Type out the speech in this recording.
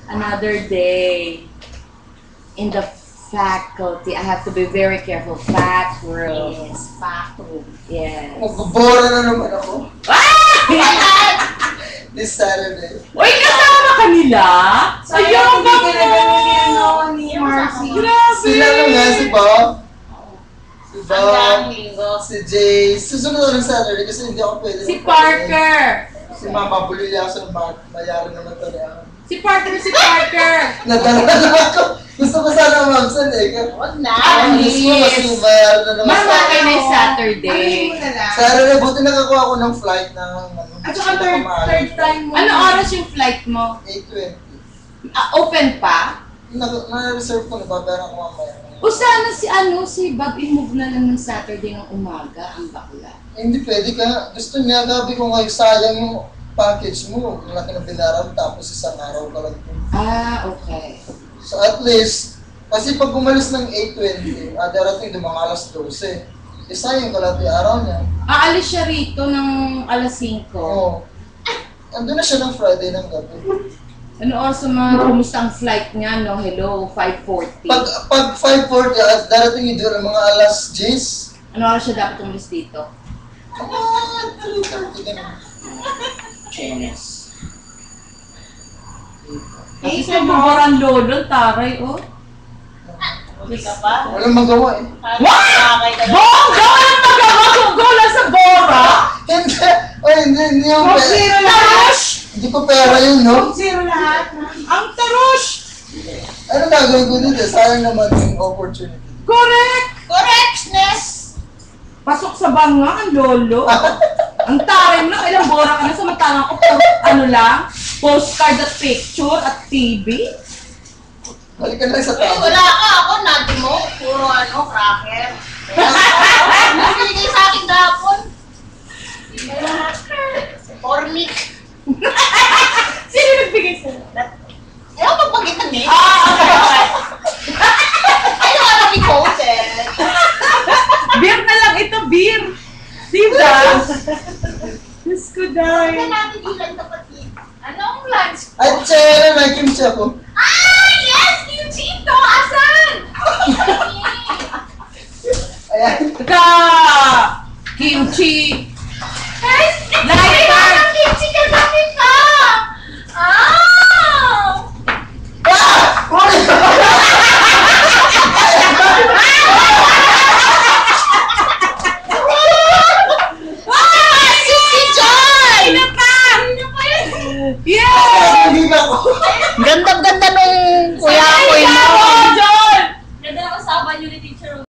Another day in the faculty. I have to be very careful. Fact room. Yes, fact room. Yes. Magbobora na naman ako. Ah! This Saturday. Uy, kasama ka nila? Ayaw ba mo? Ni Marcy. Grabe! Sila lang nga, si Bob. Si Hanggang Bob. linggo. Si Jay. Susunod ng Saturday kasi hindi ako pwede. Si Parker! Si Mama, bulili ako sa bayaran naman talaga. Si Parker! Si Parker! Nadala na ako. Gusto ko sana mamsan eh. Huwag na. Gusto ko kasi bayaran na naman. Mama, kayo na yung Saturday. Saturday, buti nakakuha ako ng flight ng At saka third time mo. Ano oras yung flight mo? 8:20. Open pa? Na-reserve ko, nababayaran ko mamaya. O sana si Bob i-move na lang ng Saturday ng umaga, ang bakla. Hindi pwede ka. Gusto niya, gabi ko ngayon, sayang yung package mo. Ang laki ng binaran, tapos isang araw ka lang. Ah, okay. So at least, kasi pag umalis ng 8:20, darating doon mga alas 12. Sayang ka lang yung araw niya. Aalis siya rito ng alas 5. Oo. Andun na siya ng Friday ng gabi. Ano oras naman, kumusta ang flight niya, no? Hello, 5:40. Pag 5:40, darating yun doon ang mga alas 10. Ano oras siya dapat umalis dito? 3:30 ganun. Chenes. Kasi sa mabarang lolo, taray, oh. Hindi ka pa? Walang magawa eh. Kakay ka lang. Bongga! Walang magawa! Gola sa Bora! Hindi yung Kung zero lahat! Hindi ko pera yun, no? Zero lahat! Ang tarush! Ano gagawin ko dito? Sayang naman yung opportunity. Correct! Correctness! Pasok sa banga, ang lolo. Ang taray mo lang, ilang bora ka na, samantalang ko, ano lang, postcard at picture at TV. Balik ka na sa Uy, tao. wala ka. Ako, nati mo. Puro cracker. Nagbigay sa akin gahapon. Cornic. Sino nagbigay sa'yo? Ayaw magpagitan eh. Okay. Ayaw ka namin coated. Beer na lang ito, beer. Diba? Diyos ko, Kaya dahil. natin ilan kapatid. Anong lunch? Ay, Chera, may kimchi ako. Ah! Yes! Kimchi ito! Asan? Ayan. Ka! Kimchi! Guys! Light Kailangan ng kimchi kagabi ka! Ah! Si Joy! Sino pa? Ano pa yun? Yeah! Hindi ako. Ganda